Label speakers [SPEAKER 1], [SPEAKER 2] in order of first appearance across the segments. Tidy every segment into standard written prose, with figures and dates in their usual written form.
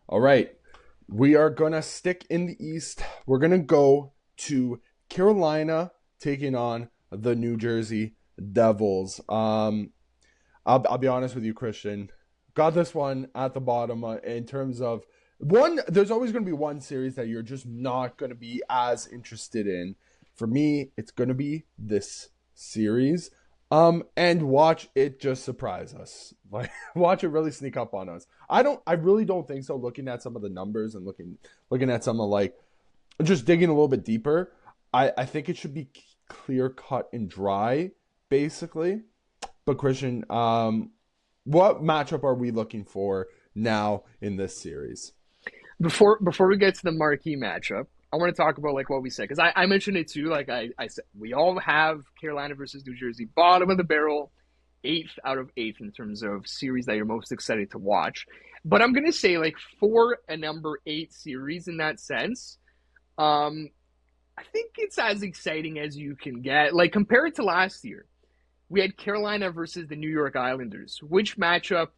[SPEAKER 1] All right. We are going to stick in the East. We're going to go to Carolina taking on the New Jersey Devils. I'll be honest with you, Christian. Got this one at the bottom in terms of one. There's always going to be one series that you're just not going to be as interested in. For me, it's going to be this series. And watch it just surprise us. Like watch it really sneak up on us. I really don't think so. Looking at some of the numbers and looking at some of like just digging a little bit deeper, I think it should be clear cut and dry, basically. But Christian, what matchup are we looking for now in this series?
[SPEAKER 2] Before we get to the marquee matchup, I want to talk about like what we said because I mentioned it too. Like I said, we all have Carolina versus New Jersey, bottom of the barrel, eighth out of eighth in terms of series that you're most excited to watch. But I'm gonna say like for a number eight series in that sense, um, I think it's as exciting as you can get. Like compare it to last year, we had Carolina versus the New York Islanders. Which matchup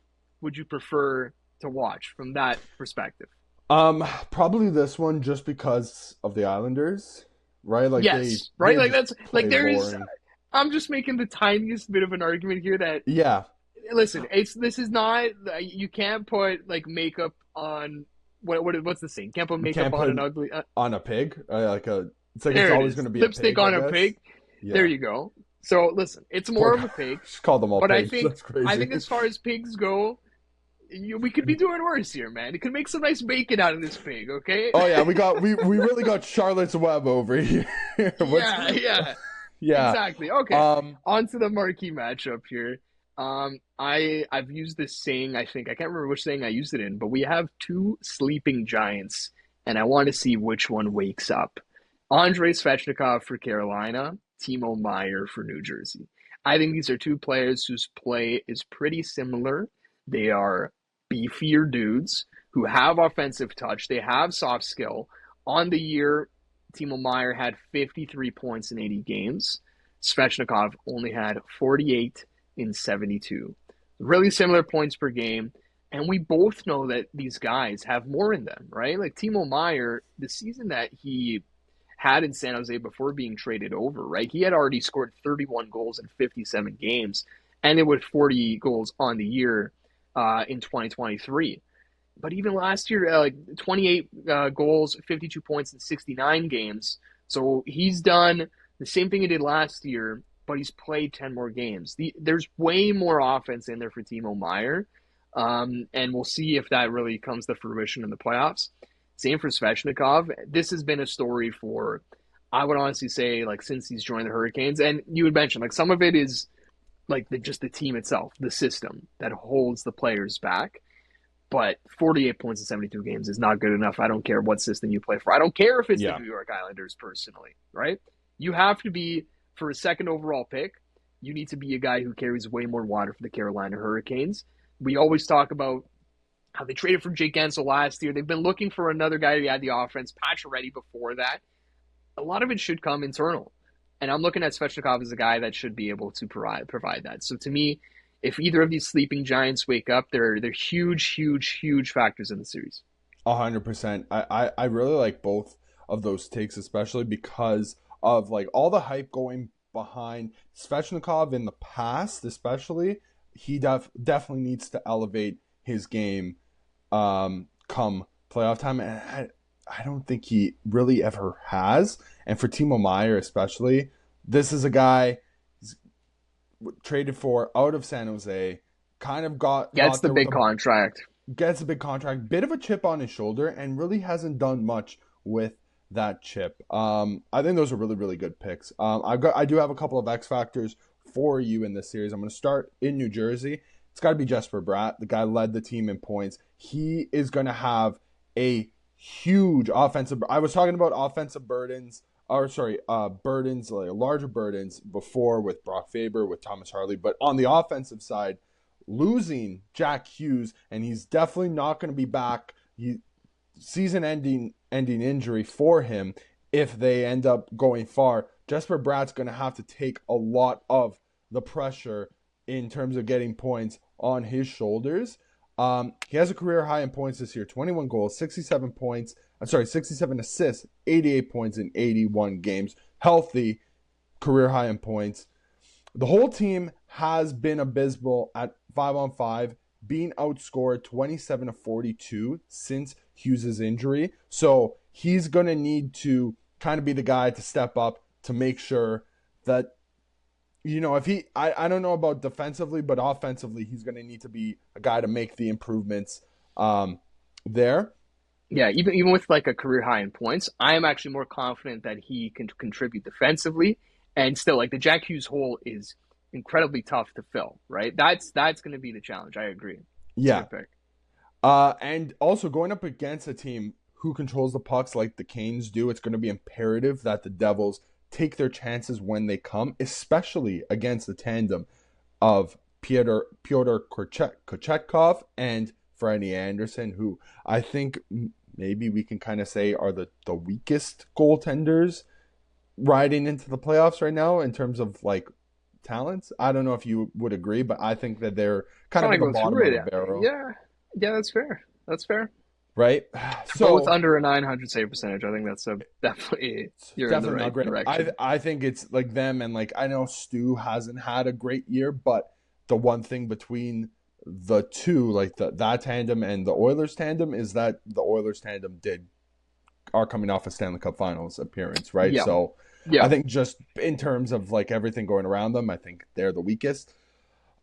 [SPEAKER 2] would you prefer to watch from that perspective?
[SPEAKER 1] Probably this one just because of the Islanders, right? Like
[SPEAKER 2] Yes, right.
[SPEAKER 1] they
[SPEAKER 2] Like
[SPEAKER 1] just
[SPEAKER 2] that's like
[SPEAKER 1] play
[SPEAKER 2] there's.
[SPEAKER 1] boring.
[SPEAKER 2] I'm just making the tiniest bit of an argument here that
[SPEAKER 1] Yeah,
[SPEAKER 2] listen, it's this is not you can't put like makeup on what's the saying? Can't put
[SPEAKER 1] you
[SPEAKER 2] makeup
[SPEAKER 1] can't
[SPEAKER 2] on
[SPEAKER 1] put
[SPEAKER 2] an ugly.
[SPEAKER 1] on a pig. Like a, it's like it's
[SPEAKER 2] There it
[SPEAKER 1] always
[SPEAKER 2] is,
[SPEAKER 1] going to be a
[SPEAKER 2] lipstick
[SPEAKER 1] pig, I
[SPEAKER 2] on a
[SPEAKER 1] guess.
[SPEAKER 2] pig. There
[SPEAKER 1] Yeah,
[SPEAKER 2] you go. So listen, it's more
[SPEAKER 1] poor.
[SPEAKER 2] of a pig,
[SPEAKER 1] Just call them all
[SPEAKER 2] but
[SPEAKER 1] pigs. That's
[SPEAKER 2] I
[SPEAKER 1] crazy.
[SPEAKER 2] think as far as pigs go, we could be doing worse here, man. It could make some nice bacon out of this pig, okay?
[SPEAKER 1] Oh yeah, we really got Charlotte's Web over here. What's
[SPEAKER 2] Yeah, yeah.
[SPEAKER 1] yeah.
[SPEAKER 2] Exactly. Okay.
[SPEAKER 1] Um
[SPEAKER 2] On to the marquee matchup here. I've used this saying, I think I can't remember which saying I used it in, but we have two sleeping giants, and I want to see which one wakes up. Andrei Svechnikov for Carolina, Timo Meyer for New Jersey. I think these are two players whose play is pretty similar. They are beefier dudes who have offensive touch. They have soft skill. On the year, Timo Meyer had 53 points in 80 games. Svechnikov only had 48 in 72. Really similar points per game. And we both know that these guys have more in them, right? Like Timo Meyer, the season that he had in San Jose before being traded over, right? He had already scored 31 goals in 57 games, and it was 40 goals on the year in 2023. But even last year, like 28 goals, 52 points in 69 games. So he's done the same thing he did last year, but he's played 10 more games. There's way more offense in there for Timo Meyer. And we'll see if that really comes to fruition in the playoffs. Same for Svechnikov. This has been a story for, I would honestly say, like since he's joined the Hurricanes. And you had mentioned, like some of it is like just the team itself, the system that holds the players back. But 48 points in 72 games is not good enough. I don't care what system you play for. I don't care if it's the
[SPEAKER 1] yeah.
[SPEAKER 2] New York Islanders personally, right? You have to be, for a second overall pick, you need to be a guy who carries way more water for the Carolina Hurricanes. We always talk about how they traded for Jake Gensel last year. They've been looking for another guy to add the offense. Pacioretty before that. A lot of it should come internal. And I'm looking at Svechnikov as a guy that should be able to provide that. So to me, if either of these sleeping giants wake up, they're huge, huge, huge factors in the series.
[SPEAKER 1] 100%. I really like both of those takes, especially because of like all the hype going behind Svechnikov in the past, especially. He definitely needs to elevate his game come playoff time. And I don't think he really ever has. And for Timo Meyer, especially, this is a guy traded for out of San Jose, kind of
[SPEAKER 2] Gets
[SPEAKER 1] got
[SPEAKER 2] the
[SPEAKER 1] there with
[SPEAKER 2] big
[SPEAKER 1] a
[SPEAKER 2] contract.
[SPEAKER 1] gets a big contract, bit of a chip on his shoulder, and really hasn't done much with that chip. I think those are really, really good picks. I do have a couple of X factors for you in this series. I'm going to start in New Jersey. It's got to be Jesper Bratt. The guy led the team in points. He is going to have a huge offensive. I was talking about offensive burdens, or sorry, burdens, like larger burdens before with Brock Faber, with Thomas Harley, but on the offensive side, losing Jack Hughes, and he's definitely not going to be back. Season-ending injury for him if they end up going far. Jesper Bratt's going to have to take a lot of the pressure in terms of getting points on his shoulders. He has a career high in points this year, 21 goals, 67 points. I'm sorry, 67 assists, 88 points in 81 games. Healthy, career high in points. The whole team has been abysmal at 5-on-5, being outscored 27-42 since Hughes' injury. So he's going to need to kind of be the guy to step up to make sure that, if I don't know about defensively, but offensively, he's going to need to be a guy to make the improvements there.
[SPEAKER 2] Yeah, even with like a career high in points, I am actually more confident that he can contribute defensively. And still, like the Jack Hughes hole is incredibly tough to fill, right? That's going to be the challenge. I agree. It's a
[SPEAKER 1] Yeah.
[SPEAKER 2] good pick.
[SPEAKER 1] And also going up against a team who controls the pucks like the Canes do, it's going to be imperative that the Devils take their chances when they come, especially against the tandem of Pyotr Kochetkov and Freddie Anderson, who I think maybe we can kind of say are the weakest goaltenders riding into the playoffs right now in terms of like talents. I don't know if you would agree, but I think that they're kind of
[SPEAKER 2] Trying
[SPEAKER 1] at
[SPEAKER 2] to
[SPEAKER 1] the
[SPEAKER 2] go
[SPEAKER 1] bottom
[SPEAKER 2] through
[SPEAKER 1] of the
[SPEAKER 2] it.
[SPEAKER 1] barrel,
[SPEAKER 2] Yeah, that's fair. That's fair.
[SPEAKER 1] right?
[SPEAKER 2] They're both
[SPEAKER 1] So
[SPEAKER 2] under a 900 save percentage. I think that's definitely
[SPEAKER 1] it's
[SPEAKER 2] you're in the
[SPEAKER 1] definitely not
[SPEAKER 2] right
[SPEAKER 1] great. I
[SPEAKER 2] direction.
[SPEAKER 1] I think it's like them, and like I know Stu hasn't had a great year, but the one thing between the two, like that tandem and the Oilers tandem, is that the Oilers tandem are coming off a Stanley Cup Finals appearance, right?
[SPEAKER 2] Yeah,
[SPEAKER 1] So I
[SPEAKER 2] yeah.
[SPEAKER 1] think just in terms of like everything going around them, I think they're the weakest.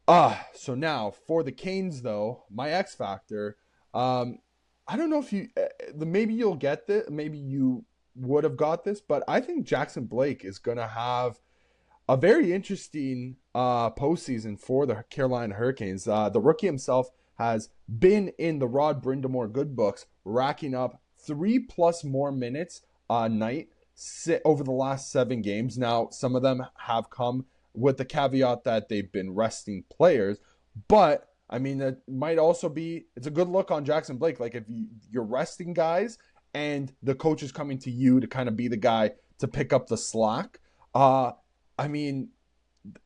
[SPEAKER 1] So now for the Canes though, my X factor. Um, I don't know if maybe you'll get this, maybe you would have got this, but I think Jackson Blake is gonna have a very interesting postseason for the Carolina Hurricanes. The rookie himself has been in the Rod Brindamore good books, racking up 3+ more minutes a night over the last 7 games. Now, some of them have come with the caveat that they've been resting players, but I mean, that might also be, it's a good look on Jackson Blake. Like if you're resting guys and the coach is coming to you to kind of be the guy to pick up the slack. I mean,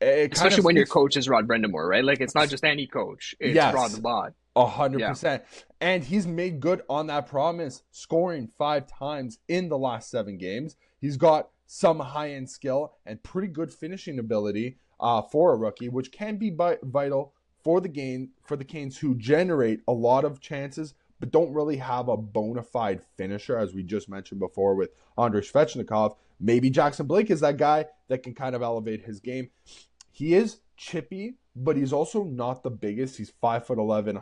[SPEAKER 1] it kind of
[SPEAKER 2] Especially when your
[SPEAKER 1] speaks.
[SPEAKER 2] coach is Rod Brendamore, right? Like it's not just any coach; it's Rod the
[SPEAKER 1] Yes,
[SPEAKER 2] Bod.
[SPEAKER 1] a hundred
[SPEAKER 2] Yeah,
[SPEAKER 1] percent. And he's made good on that promise, scoring 5 times in the last 7 games. He's got some high end skill and pretty good finishing ability for a rookie, which can be vital for the Canes, who generate a lot of chances but don't really have a bona fide finisher, as we just mentioned before with Andrei Svechnikov. Maybe Jackson Blake is that guy that can kind of elevate his game. He is chippy, but he's also not the biggest. He's 5'11",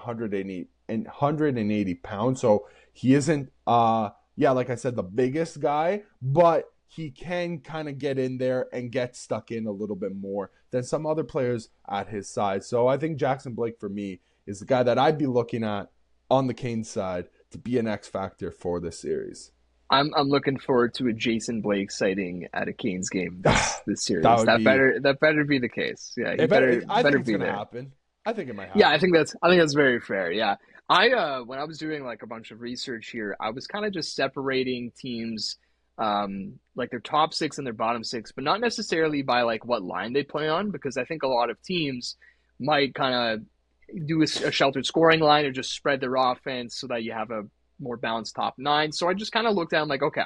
[SPEAKER 1] 180 pounds. So he isn't like I said, the biggest guy, but he can kind of get in there and get stuck in a little bit more than some other players at his size. So I think Jackson Blake for me is the guy that I'd be looking at on the Canes side to be an X factor for this series.
[SPEAKER 2] I'm looking forward to a Jason Blake sighting at a Canes game this
[SPEAKER 1] That
[SPEAKER 2] series.
[SPEAKER 1] would be.
[SPEAKER 2] That better be the case. Yeah, he
[SPEAKER 1] I
[SPEAKER 2] better
[SPEAKER 1] think it's
[SPEAKER 2] be
[SPEAKER 1] gonna
[SPEAKER 2] there.
[SPEAKER 1] happen. I think it might
[SPEAKER 2] Yeah,
[SPEAKER 1] happen.
[SPEAKER 2] I think that's very fair. Yeah. I when I was doing like a bunch of research here, I was kind of just separating teams like their top six and their bottom six, but not necessarily by like what line they play on, because I think a lot of teams might kind of do a sheltered scoring line or just spread their offense so that you have a more balanced top nine. So I just kind of looked down like, okay,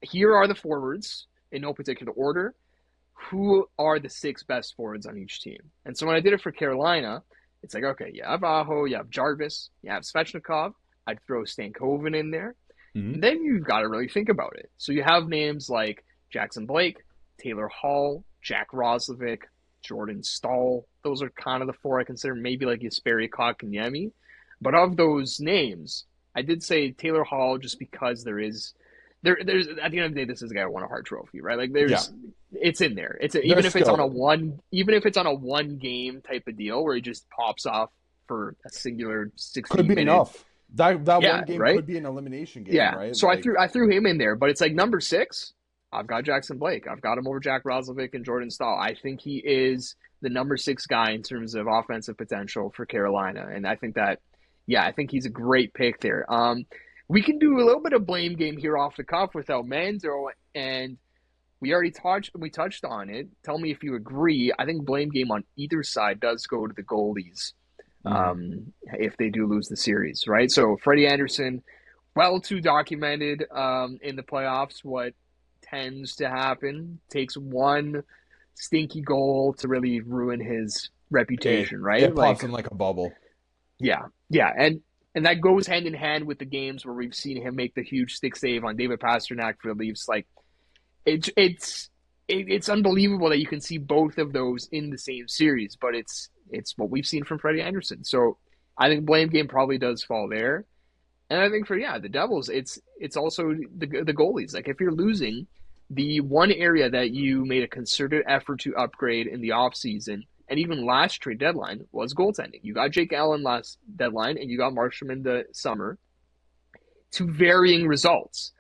[SPEAKER 2] here are the forwards in no particular order. Who are the six best forwards on each team? And so when I did it for Carolina, it's like, okay, you have Aho, you have Jarvis, you have Svechnikov. I'd throw Stankoven in there.
[SPEAKER 1] Mm-hmm.
[SPEAKER 2] And then you've got to really think about it. So you have names like Jackson Blake, Taylor Hall, Jack Roslovic, Jordan Stahl. Those are kind of the four I consider, maybe like Jesperi Kotkaniemi. But of those names, I did say Taylor Hall just because there's at the end of the day, this is a guy who won a Hart Trophy, right? Like
[SPEAKER 1] Yeah,
[SPEAKER 2] it's in there.
[SPEAKER 1] there's skill.
[SPEAKER 2] Even if it's on a one game type of deal where he just pops off for a singular
[SPEAKER 1] Could
[SPEAKER 2] 60
[SPEAKER 1] be
[SPEAKER 2] minute.
[SPEAKER 1] enough. That
[SPEAKER 2] Yeah,
[SPEAKER 1] one game
[SPEAKER 2] right.
[SPEAKER 1] could be an elimination game,
[SPEAKER 2] Yeah.
[SPEAKER 1] right?
[SPEAKER 2] So
[SPEAKER 1] Like,
[SPEAKER 2] I threw him in there, but it's like number six. I've got Jackson Blake. I've got him over Jack Roslovic and Jordan Stahl. I think he is the number six guy in terms of offensive potential for Carolina, and I think that, yeah, I think he's a great pick there. We can do a little bit of blame game here off the cuff with Mando, and we touched on it. Tell me if you agree. I think blame game on either side does go to the goalies.
[SPEAKER 1] Mm.
[SPEAKER 2] if they do lose the series, right? So Freddie Anderson, well too documented in the playoffs. What tends to happen takes one stinky goal to really ruin his reputation, right?
[SPEAKER 1] It pops
[SPEAKER 2] Like,
[SPEAKER 1] in like a bubble.
[SPEAKER 2] yeah, yeah, and that goes hand in hand with the games where we've seen him make the huge stick save on David Pastrnak for the Leafs. Like, it's unbelievable that you can see both of those in the same series, but it's what we've seen from Freddie Anderson. So I think blame game probably does fall there. And I think for the Devils, it's also the goalies. Like if you're losing, the one area that you made a concerted effort to upgrade in the offseason and even last trade deadline was goaltending. You got Jake Allen last deadline and you got Markstrom in the summer to varying results.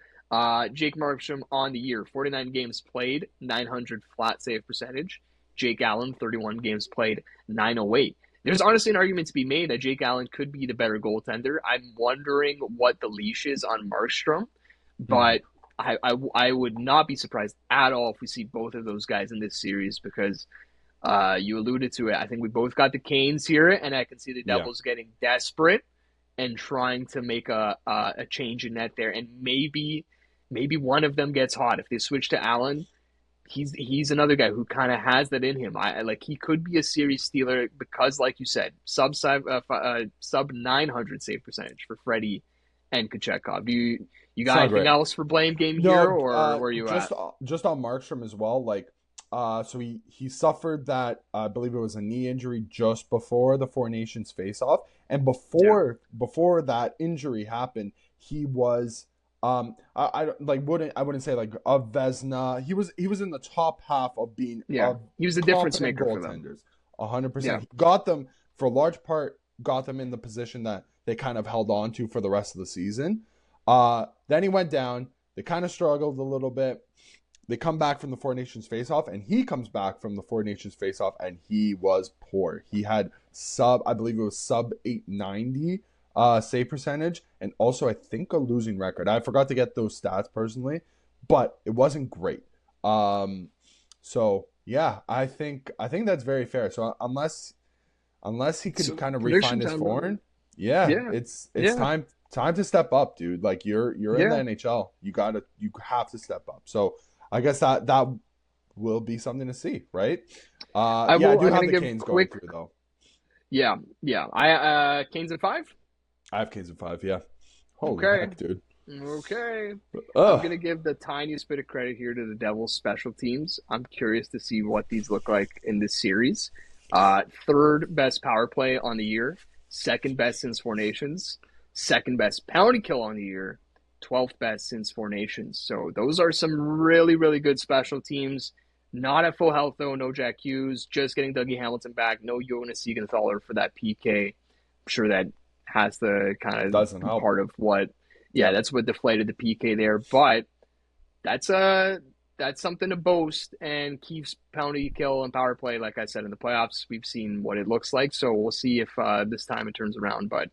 [SPEAKER 2] Jake Markstrom on the year, 49 games played, 900 flat save percentage. Jake Allen, 31 games played, 908. There's honestly an argument to be made that Jake Allen could be the better goaltender. I'm wondering what the leash is on Markstrom,
[SPEAKER 1] Mm.
[SPEAKER 2] but I would not be surprised at all if we see both of those guys in this series because you alluded to it. I think we both got the Canes here, and I can see the
[SPEAKER 1] Yeah.
[SPEAKER 2] Devils getting desperate and trying to make a change in net there, and maybe one of them gets hot if they switch to Allen. He's another guy who kind of has that in him. I like he could be a series stealer because, like you said, sub 900 save percentage for Freddie and Kochetkov. You
[SPEAKER 1] It's
[SPEAKER 2] got
[SPEAKER 1] not
[SPEAKER 2] anything
[SPEAKER 1] great.
[SPEAKER 2] else for blame game here,
[SPEAKER 1] No,
[SPEAKER 2] or where are you at?
[SPEAKER 1] just on Markstrom as well. Like, so he suffered that I believe it was a knee injury just before the Four Nations face off, and
[SPEAKER 2] Yeah,
[SPEAKER 1] before that injury happened, he was I like wouldn't say like a Vesna. He was in the top half of being
[SPEAKER 2] yeah,
[SPEAKER 1] of
[SPEAKER 2] he was the difference
[SPEAKER 1] competent
[SPEAKER 2] maker for them.
[SPEAKER 1] goaltenders. 100%.
[SPEAKER 2] Yeah,
[SPEAKER 1] He got them for a large part. Got them in the position that they kind of held on to for the rest of the season. Then he went down. They kind of struggled a little bit. They come back from the Four Nations face-off, and he comes back from the Four Nations face-off, and he was poor. He had I believe it was sub 890 save percentage, and also I think a losing record. I forgot to get those stats personally, but it wasn't great. So yeah, I think that's very fair. So unless he could
[SPEAKER 2] so
[SPEAKER 1] kind of refine
[SPEAKER 2] prediction
[SPEAKER 1] his
[SPEAKER 2] time, bro.
[SPEAKER 1] form, yeah,
[SPEAKER 2] Yeah,
[SPEAKER 1] it's
[SPEAKER 2] yeah,
[SPEAKER 1] time to step up, dude. Like you're in the
[SPEAKER 2] yeah.
[SPEAKER 1] NHL. You have to step up. So I guess that will be something to see, right? Yeah, I do
[SPEAKER 2] I'm
[SPEAKER 1] have
[SPEAKER 2] gonna
[SPEAKER 1] the
[SPEAKER 2] give
[SPEAKER 1] Canes going
[SPEAKER 2] quick.
[SPEAKER 1] through though.
[SPEAKER 2] Yeah, yeah. I Canes at 5.
[SPEAKER 1] I have Canes in 5, yeah. Holy
[SPEAKER 2] Okay,
[SPEAKER 1] heck, dude.
[SPEAKER 2] okay. I'm
[SPEAKER 1] Ugh.
[SPEAKER 2] gonna give the tiniest bit of credit here to the Devils' special teams. I'm curious to see what these look like in this series. Third best power play on the year, second best since Four Nations, second best penalty kill on the year, 12th best since Four Nations. So those are some really, really good special teams. Not at full health though. No Jack Hughes. Just getting Dougie Hamilton back. No Jonas Siegenthaler for that PK. I'm sure that has the kind
[SPEAKER 1] Doesn't
[SPEAKER 2] of
[SPEAKER 1] help.
[SPEAKER 2] part of what, yeah,
[SPEAKER 1] Yep.
[SPEAKER 2] that's what deflated the PK there. But that's that's something to boast. And Keith's penalty kill and power play, like I said in the playoffs, we've seen what it looks like. So we'll see if this time it turns around. But